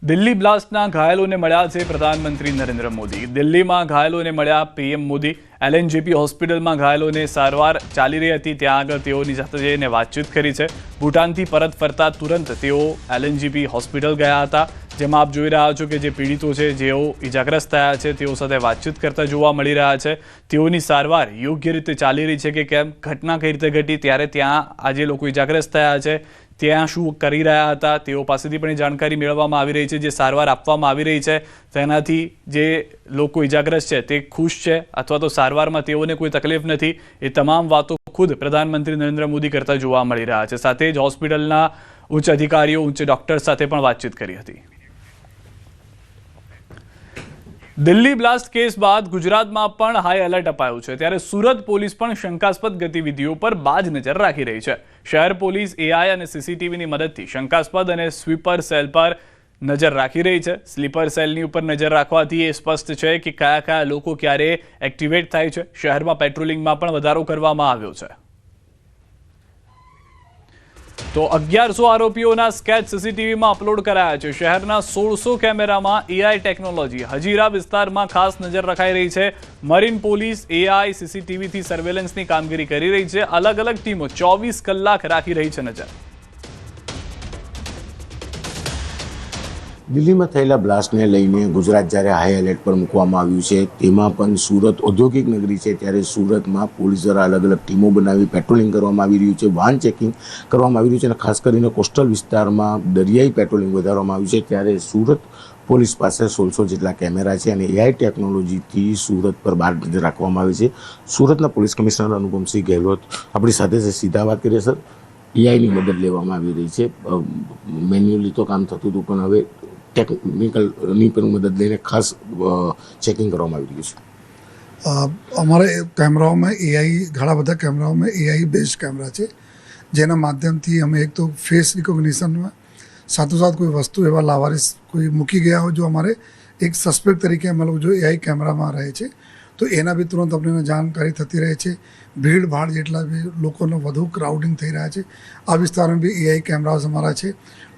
દિલ્હી બ્લાસ્ટના ઘાયલોને મળ્યા છે પ્રધાનમંત્રી નરેન્દ્ર મોદી। દિલ્હીમાં ઘાયલોને મળ્યા પીએમ મોદી। એલએનજેપી હોસ્પિટલમાં ઘાયલોને સારવાર ચાલી રહી હતી, ત્યાં આગળ તેઓની સાથે જઈને વાતચીત કરી છે। ભૂટાનથી પરત ફરતા તુરંત તેઓ એલએનજેપી હોસ્પિટલ ગયા હતા, જેમાં આપ જોઈ રહ્યા છો કે જે પીડિતો છે, જેઓ ઇજાગ્રસ્ત થયા છે, તેઓ સાથે વાતચીત કરતા જોવા મળી રહ્યા છે। તેઓની સારવાર યોગ્ય રીતે ચાલી રહી છે કે કેમ, ઘટના કઈ રીતે ઘટી, ત્યારે ત્યાં આજે લોકો ઇજાગ્રસ્ત થયા છે ત્યાં શું કરી રહ્યા હતા, તેઓ પાસેથી પણ જાણકારી મેળવવામાં આવી રહી છે। જે સારવાર આપવામાં આવી રહી છે તેનાથી જે લોકો ઇજાગ્રસ્ત છે તે ખુશ છે અથવા તો સારવારમાં તેઓને કોઈ તકલીફ નથી, એ તમામ વાતો ખુદ પ્રધાનમંત્રી નરેન્દ્ર મોદી કરતા જોવા મળી રહ્યા છે। સાથે જ હોસ્પિટલના ઉચ્ચ અધિકારીઓ, ઉચ્ચ ડોક્ટર સાથે પણ વાતચીત કરી હતી। દિલ્હી બ્લાસ્ટ કેસ બાદ ગુજરાતમાં પણ હાઈ એલર્ટ અપાયું છે, ત્યારે સુરત પોલીસ પણ શંકાસ્પદ ગતિવિધિઓ પર બાજ નજર રાખી રહી છે। શહેર પોલીસ એઆઈ અને સીસીટીવીની મદદથી શંકાસ્પદ અને સ્વીપર સેલ પર નજર રાખી રહી છે। સ્લીપર સેલની ઉપર નજર રાખવાથી એ સ્પષ્ટ છે કે કયા કયા લોકો ક્યારે એક્ટિવેટ થાય છે। શહેરમાં પેટ્રોલિંગમાં પણ વધારો કરવામાં આવ્યો છે। તો 1100 આરોપીઓના સ્કેચ સીસીટીવીમાં અપલોડ કરાયા છે। શહેરના 1600 કેમેરામાં એઆઈ ટેકનોલોજી। હજીરા વિસ્તારમાં ખાસ નજર રખાઈ રહી છે। મરીન પોલીસ એઆઈ સીસીટીવીથી સર્વેલન્સની કામગીરી કરી રહી છે। અલગ અલગ ટીમો 24 કલાક રાખી રહી છે નજર। દિલ્હીમાં થયેલા બ્લાસ્ટને લઈને ગુજરાત જ્યારે હાઈ એલર્ટ પર મૂકવામાં આવ્યું છે, તેમાં પણ સુરત ઔદ્યોગિક નગરી છે, ત્યારે સુરતમાં પોલીસ દ્વારા અલગ અલગ ટીમો બનાવી પેટ્રોલિંગ કરવામાં આવી રહ્યું છે, વાહન ચેકિંગ કરવામાં આવી રહ્યું છે અને ખાસ કરીને કોસ્ટલ વિસ્તારમાં દરિયાઈ પેટ્રોલિંગ વધારવામાં આવ્યું છે। ત્યારે સુરત પોલીસ પાસે 1600 જેટલા કેમેરા છે અને એઆઈ ટેકનોલોજીથી સુરત પર બાર નજર રાખવામાં આવે છે। સુરતના પોલીસ કમિશનર અનુપમસિંહ ગેહલોત આપણી સાથે છે, સીધા વાત કરીએ સર। એઆઈની મદદ લેવામાં આવી રહી છે, મેન્યુઅલી તો કામ થતું હતું પણ હવે ટેકનિકલની પણ મદદ લઈને ખાસ ચેકિંગ કરવામાં આવી રહ્યું છે। અમારે કેમેરાઓમાં એઆઈ, ઘણા બધા કેમેરાઓમાં એઆઈ બેઝ કેમેરા છે, જેના માધ્યમથી અમે એક તો ફેસ રિકોગ્નિશનમાં સાથોસાથ કોઈ વસ્તુ એવા લાવારીસ કોઈ મૂકી ગયા હોય જો અમારે એક સસ્પેક્ટ તરીકે અમે લોકો જો એઆઈ કેમેરામાં રહે છે તો એના બી તુરંત અમને જાણકારી થતી રહે છે। ભીડ ભાડ જેટલા બી લોકોનો વધુ ક્રાઉડિંગ થઈ રહ્યા છે, આ વિસ્તારમાં બી એઆઈ કેમેરાઝ અમારા છે।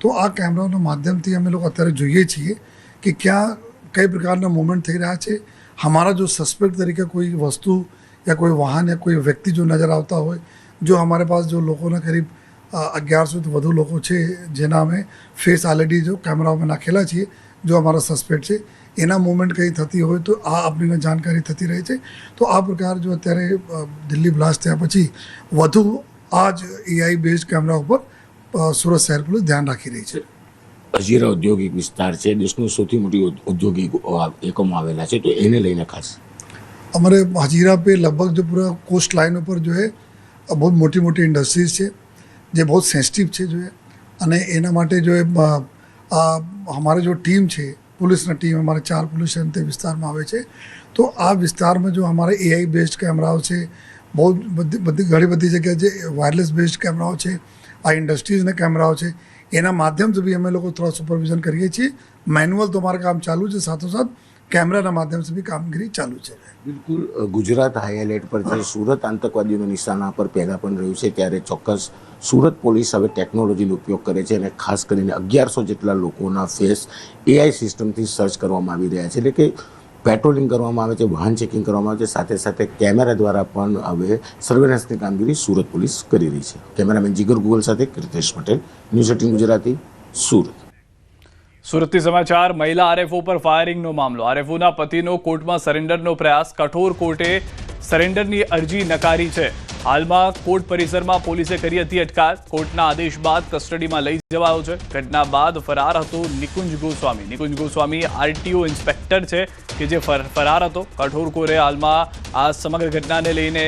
તો આ કેમેરાના માધ્યમથી અમે લોકો અત્યારે જોઈએ છીએ કે ક્યાં કઈ પ્રકારના મૂવમેન્ટ થઈ રહ્યા છે। हमारा जो सस्पेक्ट तरीके कोई वस्तु या कोई वाहन या कोई व्यक्ति जो नज़र आता હોય, जो हमारे पास जो લોકોના કરીબ 1100થી વધુ લોકો છે જેના અમે ફેસ ઓલરેડી જો કેમેરામાં નાખેલા છીએ, જો અમારા સસ્પેક્ટ છે એના મૂવમેન્ટ કંઈ થતી હોય તો આ આપણને જાણકારી થતી રહે છે। તો આ પ્રકાર જો અત્યારે દિલ્હી બ્લાસ્ટ થયા પછી વધુ આ જ એઆઈ બેઝ કેમેરા ઉપર સુરત શહેર પોલીસ ધ્યાન રાખી રહી છે। હજીરા ઔદ્યોગિક વિસ્તાર છે, દેશનું સૌથી મોટી ઔદ્યોગિક એકમો આવેલા છે, તો એને લઈને ખાસ हमारे हजीरा पे लगभग जो पूरा कोस्ट लाइन ઉપર जो है बहुत मोटी मोटी इंडस्ट्रीज છે જે बहुत सेंसिटिव છે जो है, અને એના માટે जो है हमारे जो टीम છે पुलिसना टीम हमारे 4 पुलिस તે વિસ્તારમાં આવે છે। તો આ વિસ્તારમાં જો हमारे एआई बेस्ड कैमराओं છે, बहुत ઘણી બધી જગ્યાએ જે વાયરલેસ બેઝડ કેમેરાઓ છે, આ ઇન્ડસ્ટ્રીઝના કેમેરાઓ છે, એના માધ્યમથી બી અમે લોકો થોડા સુપરવિઝન કરીએ છીએ। મેન્યુઅલ તો અમારું કામ ચાલુ છે, સાથોસાથ कैमराના માધ્યમથી બી કામગીરી ચાલુ છે। બિલકુલ ગુજરાત હાઈ એલર્ટ પર છે। સુરત આતંકવાદીઓના નિશાના પર પહેલાં પણ રહ્યું છે, ત્યારે ચોક્કસ સુરત પોલીસ હવે ટેકનોલોજીનો ઉપયોગ કરે છે અને ખાસ કરીને 1100 જેટલા લોકોના ફેસ એઆઈ સિસ્ટમથી સર્ચ કરવામાં આવી રહ્યા છે, એટલે કે પેટ્રોલિંગ કરવામાં આવે છે, વાહન ચેકિંગ કરવામાં આવે છે, સાથે સાથે કેમેરા દ્વારા પણ હવે સર્વેલન્સની કામગીરી સુરત પોલીસ કરી રહી છે। કેમેરામેન જીગર ગુગલ સાથે કૃતેશ પટેલ, ન્યૂઝ 18 ગુજરાતી, સુરત। સુરતથી સમાચાર। મહિલા આરએફઓ પર ફાયરિંગનો મામલો। આરએફઓના પતિનો કોર્ટમાં સરેન્ડરનો પ્રયાસ। કઠોર કોર્ટે સરેન્ડરની અરજી નકારી છે। હાલમાં કોર્ટ પરિસરમાં પોલીસે કરી હતી અટકાયત। કોર્ટના આદેશ બાદ કસ્ટડીમાં લઈ જવાયો છે। ઘટના બાદ ફરાર હતો નિકુંજ ગોસ્વામી। નિકુંજ ગોસ્વામી આરટીઓ ઇન્સ્પેક્ટર છે કે જે ફરાર હતો। કઠોર કોર્ટે હાલમાં આ સમગ્ર ઘટનાને લઈને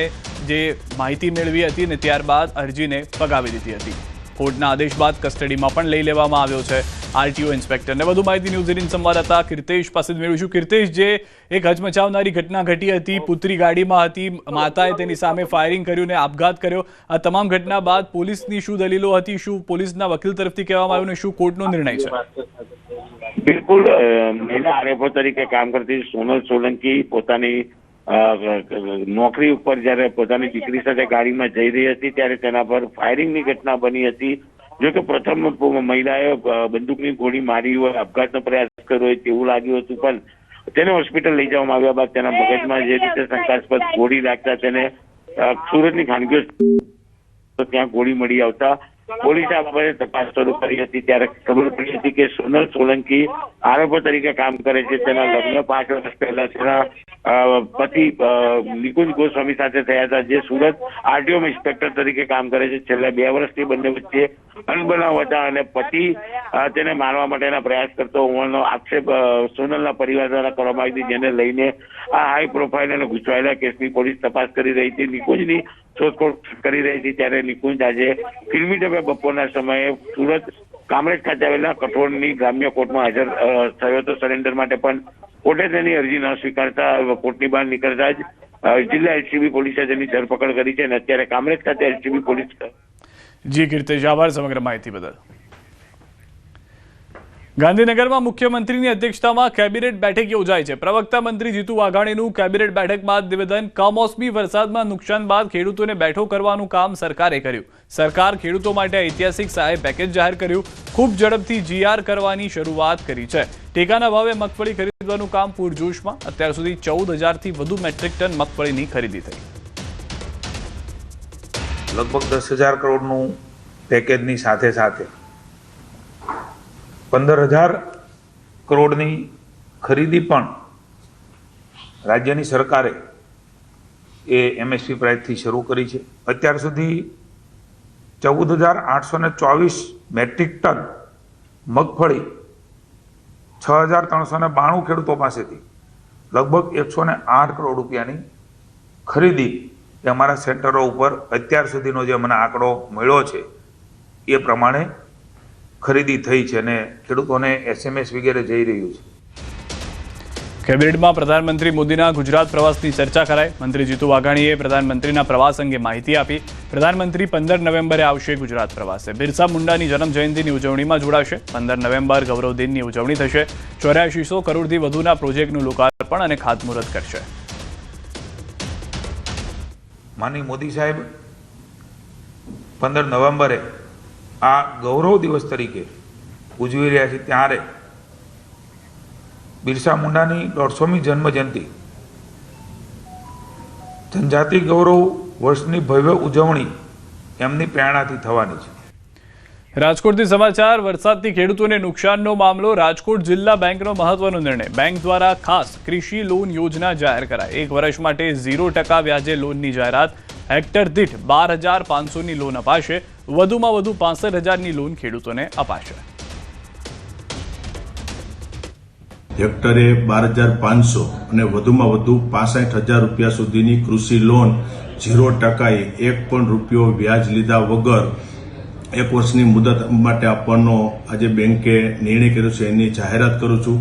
જે માહિતી મેળવી હતી ને ત્યારબાદ અરજીને ફગાવી દીધી હતી। કોર્ટના આદેશ બાદ કસ્ટડીમાં પણ લઈ લેવામાં આવ્યો છે આરટીઓ ઇન્સ્પેક્ટરને। વધુ માહિતી ન્યૂઝ 18 સંવાદદાતા કીર્તેશ પાસે મેળવીશું। કીર્તેશ, જે એક હચમચાવનારી ઘટના ઘટી હતી, પુત્રી ગાડીમાં હતી, માતાએ તેની સામે ફાયરિંગ કર્યું ને આપઘાત કર્યો, આ તમામ ઘટના બાદ પોલીસની શું દલીલો હતી, શું પોલીસના વકીલ તરફથી કહેવામાં આવ્યું ને શું કોર્ટનો નિર્ણય છે? બિલકુલ, મહિલા આરએફઓ તરીકે કામ કરતી સોનલ સોલંકી પોતાની નોકરી ઉપર જ્યારે પોતાની દીકરી સાથે ગાડીમાં જઈ રહી હતી ત્યારે તેના પર ફાયરિંગની ઘટના બની હતી જો કે પ્રથમ મહિલાએ બંદૂકની ગોળી મારી હોય, આપઘાતનો પ્રયાસ કર્યો હોય તેવું લાગ્યું હતું, પણ તેને હોસ્પિટલ લઈ જવામાં આવ્યા બાદ તેના મગજમાં જે રીતે શંકાસ્પદ ગોળી લાગતા તેને સુરતની ખાનગી ત્યાં ગોળી મળી આવતા પોલીસે આ બાબતે તપાસ શરૂ કરી હતી. ત્યારે ખબર પડી હતી કે સોનલ સોલંકી આરોપો તરીકે કામ કરે છે. તેના લગ્ન 5 વર્ષ પહેલા તેના પતિ નિકુંજ ગોસ્વામી સાથે થયા હતા, જે સુરત આરટીઓ ઇન્સ્પેક્ટર તરીકે કામ કરે છે. છેલ્લા 2 વર્ષથી બંને વચ્ચે અનબનાવ હતા અને પતિ તેને મારવા માટેના પ્રયાસ કરતો હોવાનો આક્ષેપ સોનલના પરિવાર દ્વારા કરવામાં આવી હતી, જેને લઈને આ હાઈ પ્રોફાઇલ અને ગૂંચવાયેલા કેસની પોલીસ તપાસ કરી રહી હતી. નિકુંજની શોધખોળ કરી રહી હતી. ત્યારે નિકુંજ આજે ફિલ્મી ઢબે બપોરના સમયે સુરત કામરેજ ખાતે આવેલા કઠોળની ગ્રામ્ય કોર્ટમાં હાજર થયો હતો સરેન્ડર માટે, પણ કોર્ટે તેની અરજી ન સ્વીકારતા કોર્ટની બહાર નીકળતા જ જિલ્લા એલસીબી પોલીસે તેની ધરપકડ કરી છે અને અત્યારે કામરેજ ખાતે એલસીબી પોલીસ. જી કીર્તેશ, આભાર સમગ્ર માહિતી બદલ. ગાંધીનગરમાં મુખ્યમંત્રીની અધ્યક્ષતામાં કેબિનેટ બેઠક યોજાઈ છે. પ્રવક્તા મંત્રી જીતુ વાઘાણીનું કેબિનેટ બેઠક બાદ નિવેદન. કમોસમી વરસાદમાં નુકસાન બાદ ખેડૂતોને બેઠો કરવાનું કામ સરકારે કર્યું. સરકાર ખેડૂતો માટે ઐતિહાસિક સહાય પેકેજ જાહેર કર્યું. ખૂબ ઝડપથી જીઆર કરવાની શરૂઆત કરી છે. ટેકાના ભાવે મગફળી ખરીદવાનું કામ પૂરજોશમાં. અત્યાર સુધી 14,000થી વધુ મેટ્રિક ટન મગફળીની ખરીદી થઈ. લગભગ 10,000 કરોડનું પેકેજની સાથે સાથે 15,000 કરોડની ખરીદી પણ રાજ્યની સરકારે એ એમએસપી પ્રાઇસથી શરૂ કરી છે. અત્યાર સુધી 14,824 મેટ્રિક ટન મગફળી 6,392 ખેડૂતો પાસેથી લગભગ 108 કરોડ રૂપિયાની ખરીદી એ અમારા સેન્ટરો ઉપર અત્યાર સુધીનો જે મને આંકડો મળ્યો છે એ પ્રમાણે ખરીદી થઈ છે અને ખેડૂતોને એસએમએસ વગેરે જઈ રહ્યું છે. કેબિનેટમાં પ્રધાનમંત્રી મોદીના ગુજરાત પ્રવાસની ચર્ચા કરાઈ. મંત્રી જીતુ વાઘાણીએ પ્રધાનમંત્રીના પ્રવાસ અંગે માહિતી આપી. પ્રધાનમંત્રી 15 નવેમ્બરે આવશે ગુજરાત પ્રવાસે. બિરસા મુંડાની જન્મ જયંતિની ઉજવણીમાં જોડાશે. 15 નવેમ્બર ગૌરવ દિનની ઉજવણી થશે. 8400 કરોડથી વધુના પ્રોજેક્ટનું લોકાર્પણ અને ખાતમુહૂર્ત કરશે. માનનીય મોદી સાહેબ 15 નવેમ્બરે આ ગૌરવ દિવસ તરીકે ઉજવી રહ્યા છે, ત્યારે બિરસા મુંડાની 150મી જન્મજયંતિ જનજાતિ ગૌરવ વર્ષની ભવ્ય ઉજવણી એમની પ્રેરણાથી થવાની છે. રાજકોટથી સમાચાર. વરસાદથી ખેડૂતોને નુકસાનનો મામલો. રાજકોટ જિલ્લા બેંકનો મહત્વનો નિર્ણય. બેંક દ્વારા ખાસ કૃષિ લોન યોજના જાહેર કરાઈ. 1 વર્ષ માટે 0% વ્યાજે લોનની જાહેરાત. હેક્ટર દીઠ 12,500ની લોન અપાશે. વધુમાં વધુ 65,000ની લોન ખેડૂતોને અપાશે. હેક્ટરે 12,500 અને વધુમાં વધુ 65,000 રૂપિયા સુધીની કૃષિ લોન 0%, 1 પણ રૂપિયો વ્યાજ લીધા વગર 1 વર્ષની મુદત માટે આપવાનો આજે બેંકે નિર્ણય કર્યો છે. એની જાહેરાત કરું છું.